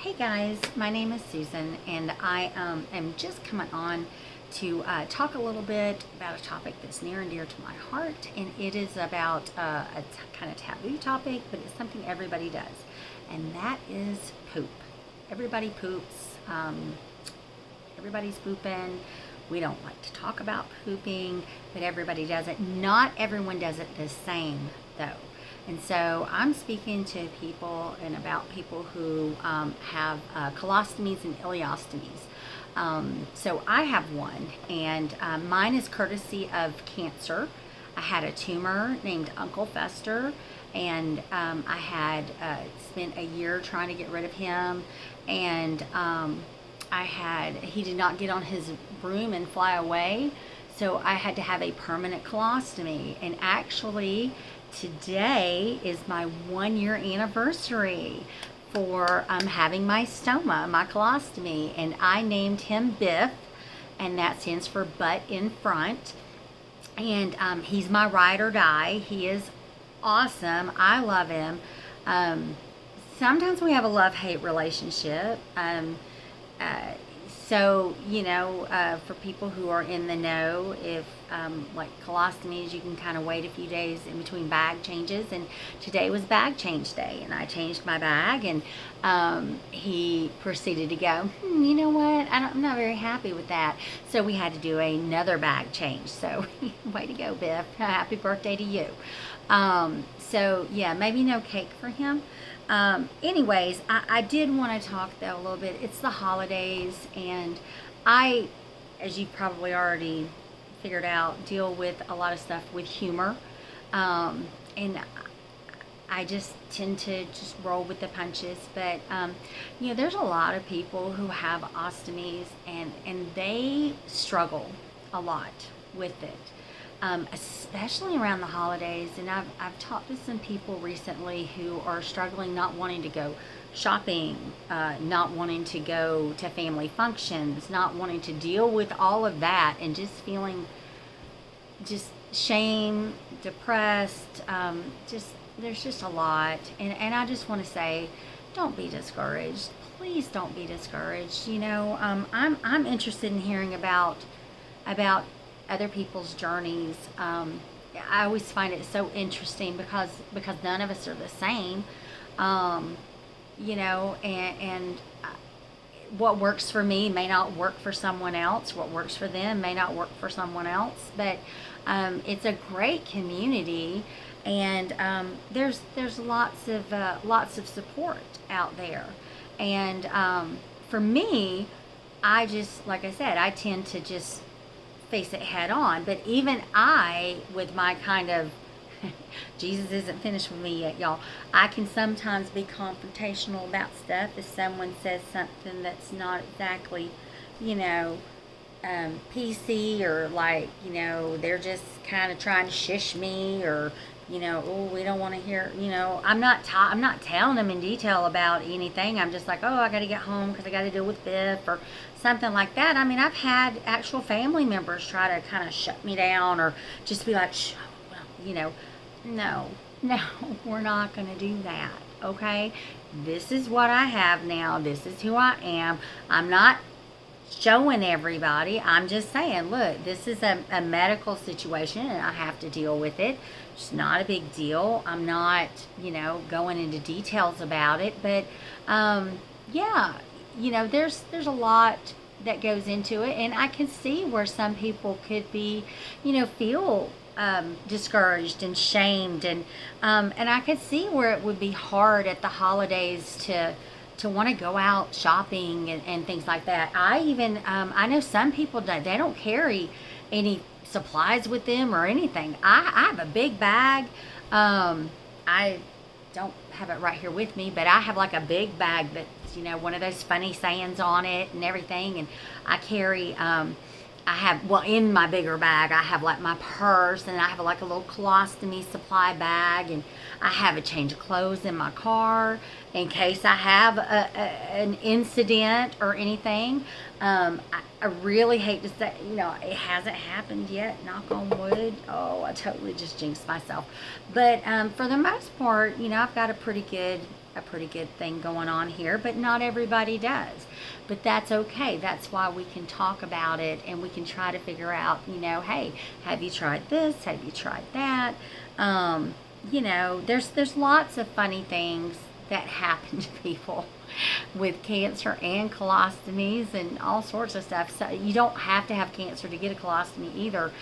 Hey guys, my name is Susan, and I am just coming on to talk a little bit about a topic that's near and dear to my heart, and it is about kind of taboo topic, but it's something everybody does, and that is poop. Everybody poops. Everybody's pooping. We don't like to talk about pooping, but everybody does it. Not everyone does it the same, though. And so I'm speaking to people and about people who have colostomies and ileostomies. So I have one, and mine is courtesy of cancer. I had a tumor named Uncle Fester, and I had spent a year trying to get rid of him, and he did not get on his broom and fly away, so I had to have a permanent colostomy. And actually, today is my 1 year anniversary for having my stoma, my colostomy, and I named him Biff, and that stands for butt in front. And he's my ride or die. He is awesome. I love him. Sometimes we have a love-hate relationship. So, for people who are in the know, if like colostomies, you can kind of wait a few days in between bag changes. And today was bag change day, and I changed my bag, and he proceeded to go, you know what, I'm not very happy with that. So we had to do another bag change. So way to go, Biff. Happy birthday to you. So yeah, maybe no cake for him. Anyways, I did want to talk though a little bit. It's the holidays, and I, as you probably already figured out, deal with a lot of stuff with humor. And I just tend to just roll with the punches. But, there's a lot of people who have ostomies, and they struggle a lot with it. Especially around the holidays. And I've talked to some people recently who are struggling, not wanting to go shopping, not wanting to go to family functions, not wanting to deal with all of that, and just feeling just shame, depressed, there's just a lot. And I just want to say, don't be discouraged. Please don't be discouraged. I'm interested in hearing about other people's journeys. I always find it so interesting because none of us are the same, and what works for me may not work for someone else. What works for them may not work for someone else. But it's a great community, and there's lots of support out there. And for me, I just, like I said, I tend to just face it head on. But even I, with my kind of Jesus isn't finished with me yet, y'all, I can sometimes be confrontational about stuff if someone says something that's not exactly PC, or like they're just kind of trying to shush me, or oh, we don't want to hear, I'm not telling them in detail about anything. I'm just like, oh, I got to get home because I got to deal with Biff or something like that. I mean, I've had actual family members try to kind of shut me down, or just be like, shh, well, no, we're not going to do that. Okay. This is what I have now. This is who I am. I'm not showing everybody. I'm just saying, look, this is a medical situation, and I have to deal with it. It's not a big deal. I'm not, going into details about it, but there's a lot that goes into it, and I can see where some people could be, feel discouraged and shamed, and I could see where it would be hard at the holidays to want to go out shopping and things like that. I know some people, they don't carry any supplies with them or anything. I have a big bag. I don't have it right here with me, but I have like a big bag that's, one of those funny sayings on it and everything. And I carry, in my bigger bag, I have like my purse, and I have like a little colostomy supply bag, and I have a change of clothes in my car in case I have an incident or anything. I really hate to say, it hasn't happened yet, knock on wood. Oh, I totally just jinxed myself. But for the most part, I've got a pretty good a pretty good thing going on here, but not everybody does. But that's okay. That's why we can talk about it, and we can try to figure out, hey, have you tried this? Have you tried that? There's lots of funny things that happen to people with cancer and colostomies and all sorts of stuff. So you don't have to have cancer to get a colostomy either.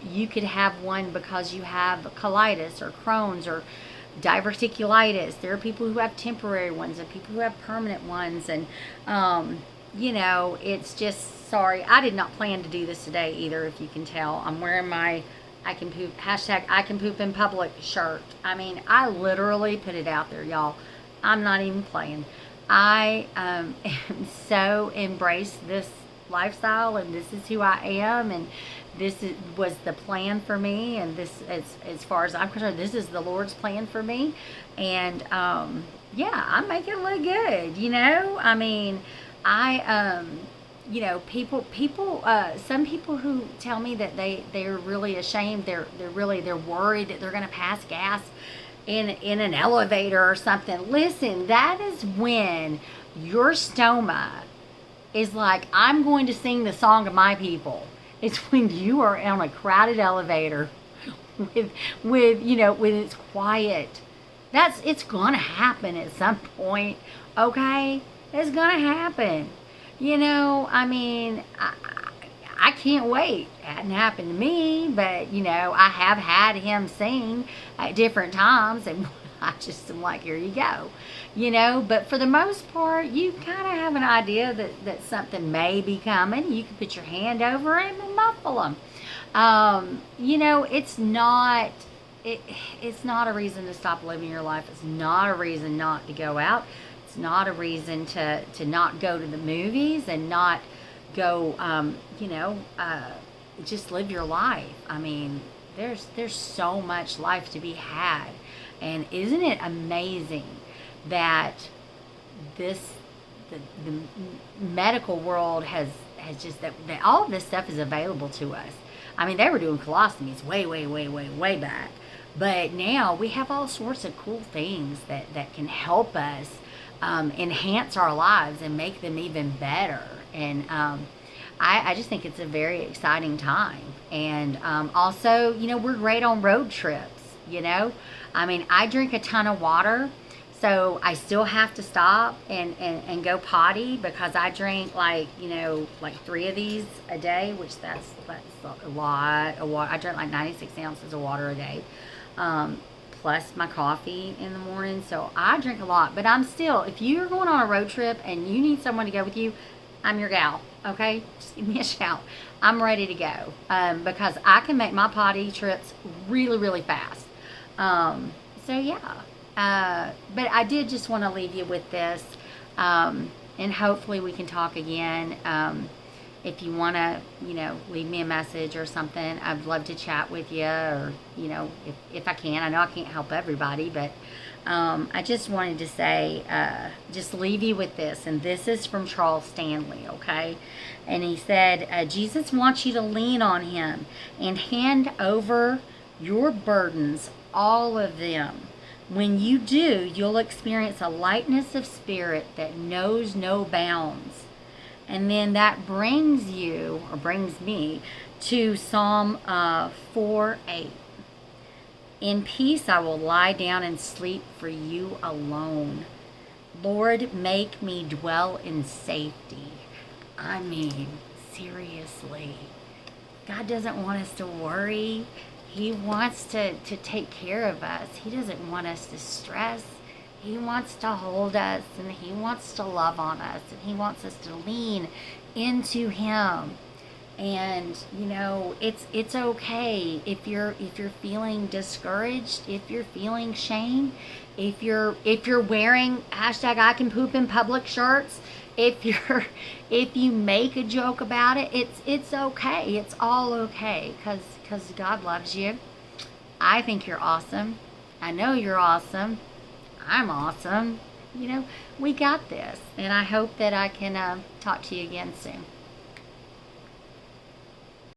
You could have one because you have colitis or Crohn's or diverticulitis. There are people who have temporary ones and people who have permanent ones. And, it's just, sorry, I did not plan to do this today either, if you can tell. I'm wearing my I can poop, #I can poop in public shirt. I mean, I literally put it out there, y'all. I'm not even playing. I am so embrace this lifestyle, and this is who I am, and was the plan for me, and this, as far as I'm concerned, this is the Lord's plan for me. And yeah, I'm making it look good, I mean, people, some people who tell me that they're really ashamed, they're worried that they're going to pass gas in an elevator or something. Listen, that is when your stoma is like, I'm going to sing the song of my people. It's when you are on a crowded elevator with it's quiet. It's gonna happen at some point, okay? It's gonna happen. I mean, I can't wait. It hadn't happened to me, but, I have had him sing at different times, and I just am like, here you go. But for the most part, you kind of have an idea that something may be coming. You can put your hand over him and muffle him. It's not a reason to stop living your life. It's not a reason not to go out. It's not a reason to not go to the movies and not go, just live your life. I mean, there's so much life to be had. And isn't it amazing that the medical world has just, that all of this stuff is available to us. I mean, they were doing colostomies way back. But now we have all sorts of cool things that can help us enhance our lives and make them even better. And I just think it's a very exciting time. And also, we're great on road trips, I mean, I drink a ton of water, so I still have to stop and go potty, because I drink like 3 of these a day, which that's a lot of water. I drink like 96 ounces of water a day, plus my coffee in the morning. So I drink a lot, but I'm still, if you're going on a road trip and you need someone to go with you, I'm your gal, okay? Just give me a shout. I'm ready to go, because I can make my potty trips really, really fast. So yeah, but I did just want to leave you with this, and hopefully we can talk again. If you want to, leave me a message or something, I'd love to chat with you, or, if I can. I know I can't help everybody, but I just wanted to say, just leave you with this, and this is from Charles Stanley, okay? And he said, Jesus wants you to lean on him and hand over your burdens, all of them. When you do, you'll experience a lightness of spirit that knows no bounds. And then that brings me to Psalm 4:8. In peace I will lie down and sleep, for you alone. Lord, make me dwell in safety. I mean, seriously. God doesn't want us to worry. He wants to take care of us. He doesn't want us to stress. He wants to hold us, and he wants to love on us, and he wants us to lean into him. And it's okay if you're feeling discouraged, if you're feeling shame, if you're wearing #I can poop in public shirts, if you make a joke about it, it's okay. It's all okay, because God loves you. I think you're awesome. I know you're awesome. I'm awesome. We got this. And I hope that I can talk to you again soon.